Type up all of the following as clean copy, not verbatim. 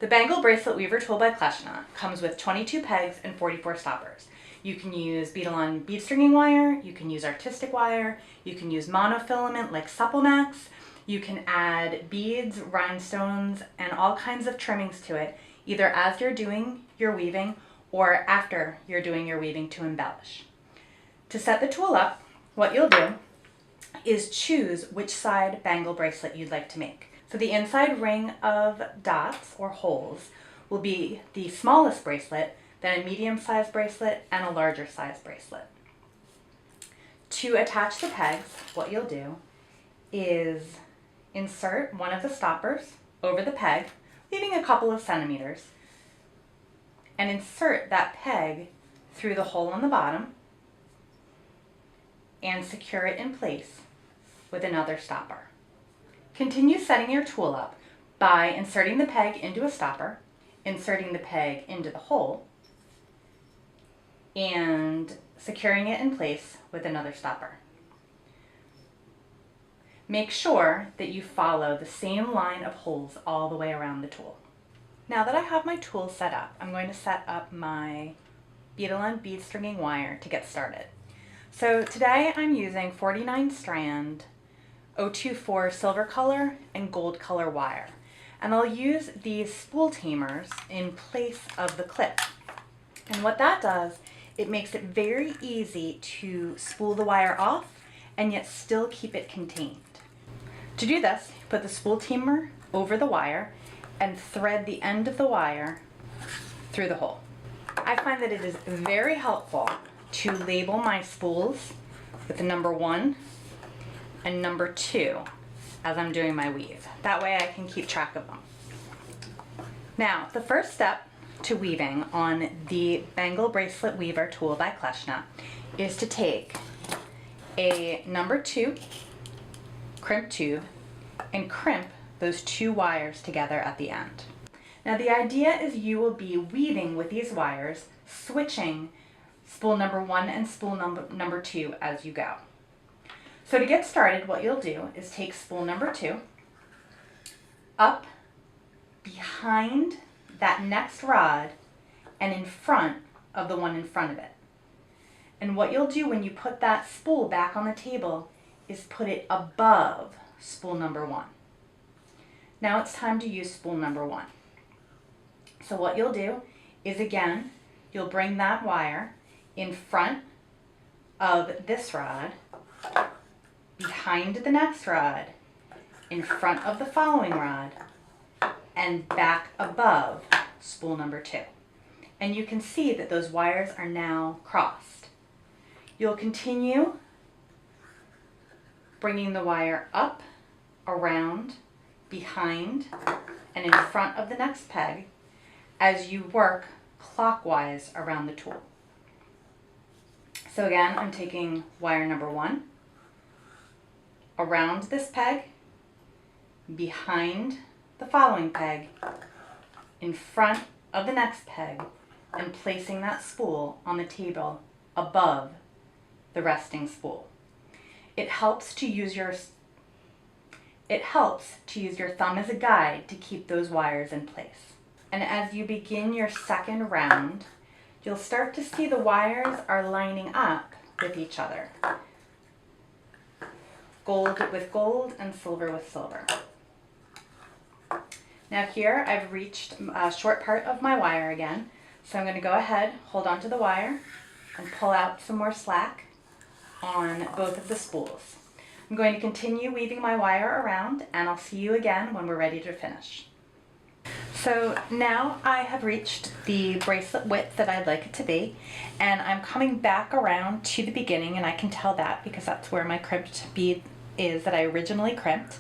The Bangle Bracelet Weaver Tool by Kleshna comes with 22 pegs and 44 stoppers. You can use Beadalon bead stringing wire, you can use artistic wire, you can use monofilament like Supplemax, you can add beads, rhinestones, and all kinds of trimmings to it, either as you're doing your weaving or after you're doing your weaving to embellish. To set the tool up, what you'll do is choose which side bangle bracelet you'd like to make. So the inside ring of dots or holes will be the smallest bracelet, then a medium-sized bracelet, and a larger size bracelet. To attach the pegs, what you'll do is insert one of the stoppers over the peg, leaving a couple of centimeters, and insert that peg through the hole on the bottom and secure it in place with another stopper. Continue setting your tool up by inserting the peg into a stopper, inserting the peg into the hole, and securing it in place with another stopper. Make sure that you follow the same line of holes all the way around the tool. Now that I have my tool set up, I'm going to set up my Beadalon bead stringing wire to get started. So today I'm using 49 strand 024 silver color and gold color wire. And I'll use these spool tamers in place of the clip. And what that does, it makes it very easy to spool the wire off and yet still keep it contained. To do this, put the spool tamer over the wire and thread the end of the wire through the hole. I find that it is very helpful to label my spools with the number 1 and number 2 as I'm doing my weave. That way I can keep track of them. Now, the first step to weaving on the Bangle Bracelet Weaver Tool by Kleshna is to take a number 2 crimp tube and crimp those 2 wires together at the end. Now the idea is you will be weaving with these wires, switching spool number 1 and spool number 2 as you go. So to get started, what you'll do is take spool number 2 up behind that next rod and in front of the one in front of it. And what you'll do when you put that spool back on the table is put it above spool number 1. Now it's time to use spool number 1. So what you'll do is, again, you'll bring that wire in front of this rod, behind the next rod, in front of the following rod, and back above spool number 2. And you can see that those wires are now crossed. You'll continue bringing the wire up, around, behind, and in front of the next peg as you work clockwise around the tool. So again, I'm taking wire number 1, around this peg, behind the following peg, in front of the next peg, and placing that spool on the table above the resting spool. It helps to use your thumb as a guide to keep those wires in place. And as you begin your second round, you'll start to see the wires are lining up with each other. Gold with gold and silver with silver. Now here I've reached a short part of my wire again, so I'm going to go ahead, hold onto the wire, and pull out some more slack on both of the spools. I'm going to continue weaving my wire around, and I'll see you again when we're ready to finish. So now I have reached the bracelet width that I'd like it to be, and I'm coming back around to the beginning, and I can tell that because that's where my crimped bead is that I originally crimped.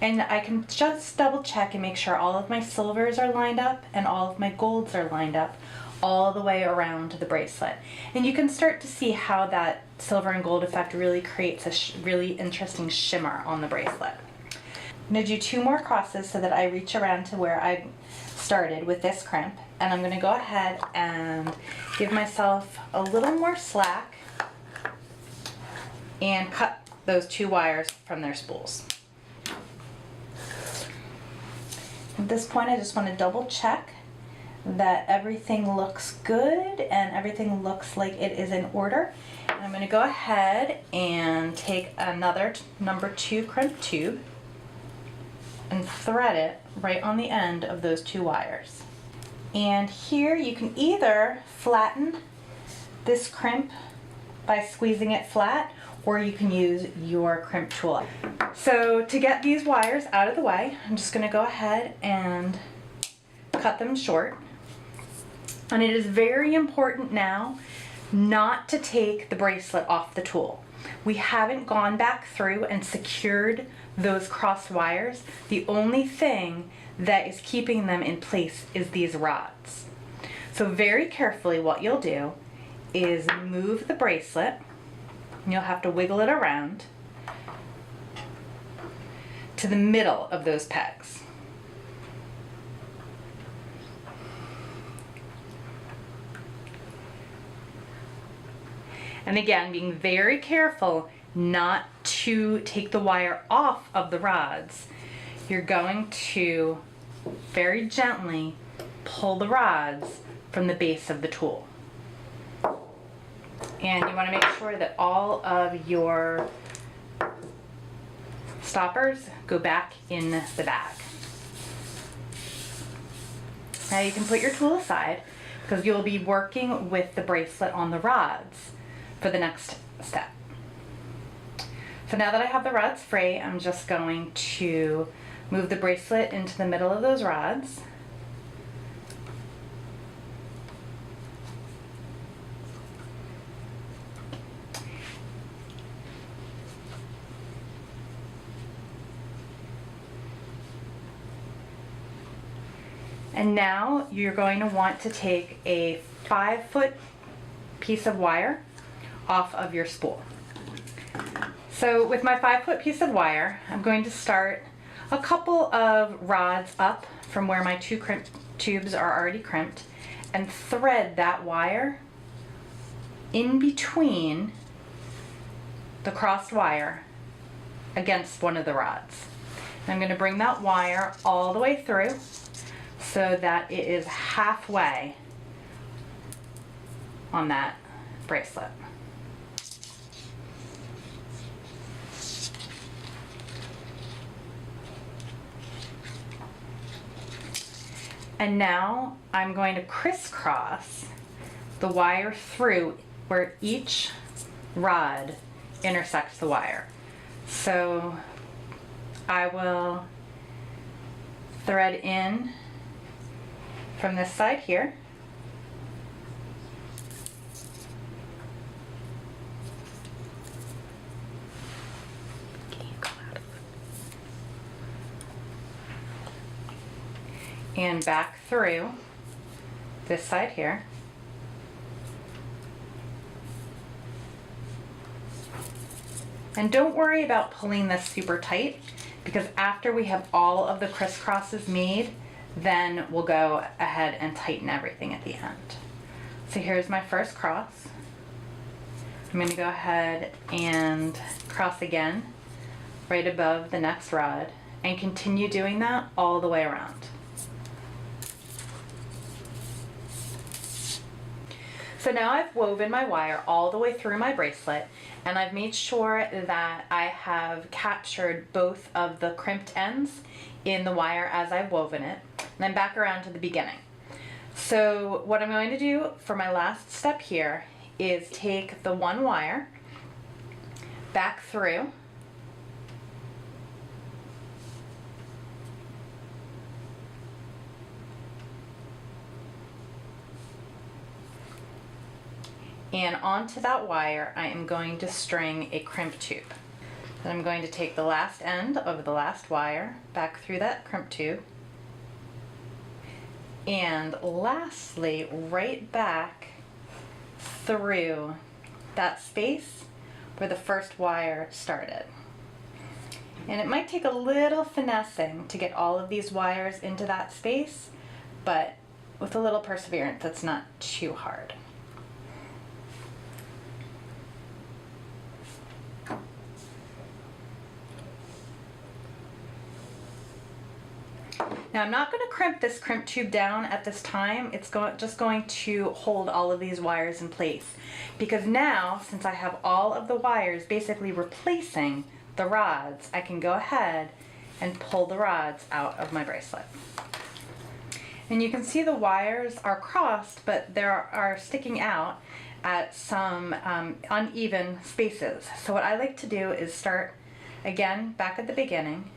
And I can just double check and make sure all of my silvers are lined up and all of my golds are lined up all the way around the bracelet. And you can start to see how that silver and gold effect really creates a really interesting shimmer on the bracelet. I'm going to do 2 more crosses so that I reach around to where I started with this crimp, and I'm going to go ahead and give myself a little more slack and cut those 2 wires from their spools. At this point, I just want to double check that everything looks good and everything looks like it is in order. And I'm going to go ahead and take another number 2 crimp tube and thread it right on the end of those 2 wires. And here you can either flatten this crimp by squeezing it flat, or you can use your crimp tool. So to get these wires out of the way, I'm just going to go ahead and cut them short. And it is very important now not to take the bracelet off the tool. We haven't gone back through and secured those crossed wires. The only thing that is keeping them in place is these rods. So very carefully what you'll do is move the bracelet. You'll have to wiggle it around to the middle of those pegs. And again, being very careful not to take the wire off of the rods. You're going to very gently pull the rods from the base of the tool. And you want to make sure that all of your stoppers go back in the bag. Now you can put your tool aside because you'll be working with the bracelet on the rods for the next step. So now that I have the rods free, I'm just going to move the bracelet into the middle of those rods. And now you're going to want to take a 5-foot piece of wire off of your spool. So with my 5-foot piece of wire, I'm going to start a couple of rods up from where my 2 crimp tubes are already crimped and thread that wire in between the crossed wire against one of the rods. And I'm going to bring that wire all the way through so that it is halfway on that bracelet. And now I'm going to crisscross the wire through where each rod intersects the wire. So I will thread in from this side here. And back through this side here. And don't worry about pulling this super tight, because after we have all of the crisscrosses made, then we'll go ahead and tighten everything at the end. So here's my first cross. I'm going to go ahead and cross again right above the next rod and continue doing that all the way around. So now I've woven my wire all the way through my bracelet, and I've made sure that I have captured both of the crimped ends in the wire as I've woven it, and then back around to the beginning. So what I'm going to do for my last step here is take the one wire back through and onto that wire I am going to string a crimp tube. Then I'm going to take the last end of the last wire back through that crimp tube, and lastly right back through that space where the first wire started. And it might take a little finessing to get all of these wires into that space, but with a little perseverance, it's not too hard. Now I'm not going to crimp this crimp tube down at this time. It's just going to hold all of these wires in place, because now, since I have all of the wires basically replacing the rods, I can go ahead and pull the rods out of my bracelet. And you can see the wires are crossed, but they are sticking out at some uneven spaces. So what I like to do is start again back at the beginning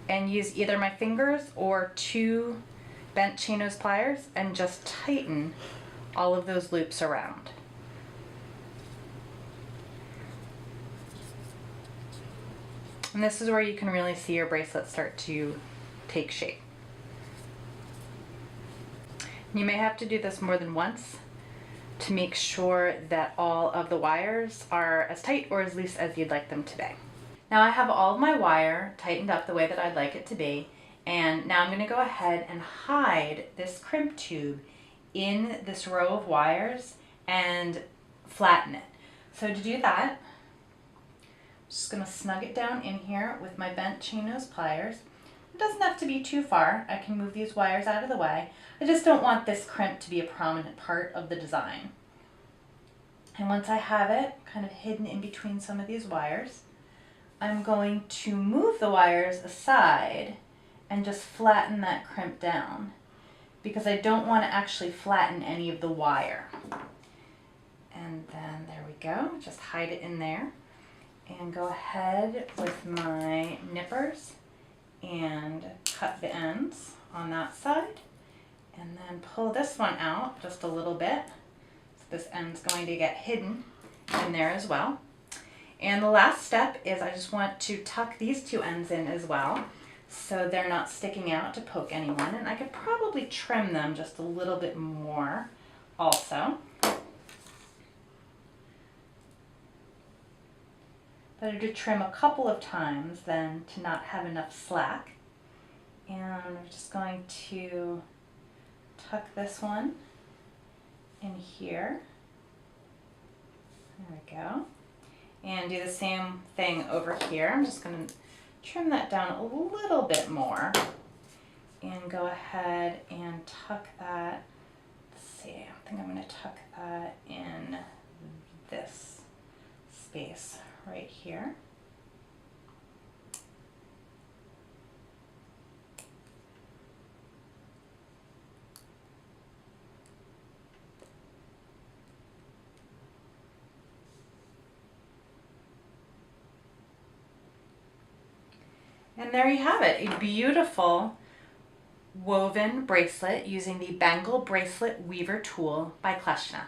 and use either my fingers or 2 bent chain nose pliers and just tighten all of those loops around. And this is where you can really see your bracelet start to take shape. You may have to do this more than once to make sure that all of the wires are as tight or as loose as you'd like them to be. Now I have all of my wire tightened up the way that I'd like it to be, and now I'm going to go ahead and hide this crimp tube in this row of wires and flatten it. So to do that, I'm just going to snug it down in here with my bent chain nose pliers. It doesn't have to be too far. I can move these wires out of the way. I just don't want this crimp to be a prominent part of the design. And once I have it kind of hidden in between some of these wires, I'm going to move the wires aside and just flatten that crimp down, because I don't want to actually flatten any of the wire. And then there we go, just hide it in there and go ahead with my nippers and cut the ends on that side, and then pull this one out just a little bit. So this end's going to get hidden in there as well. And the last step is I just want to tuck these 2 ends in as well, so they're not sticking out to poke anyone. And I could probably trim them just a little bit more also. Better to trim a couple of times than to not have enough slack. And I'm just going to tuck this one in here. There we go. And do the same thing over here. I'm just going to trim that down a little bit more and go ahead and tuck that. Let's see, I think I'm going to tuck that in this space right here. And there you have it, a beautiful woven bracelet using the Bangle Bracelet Weaver tool by Kleshna.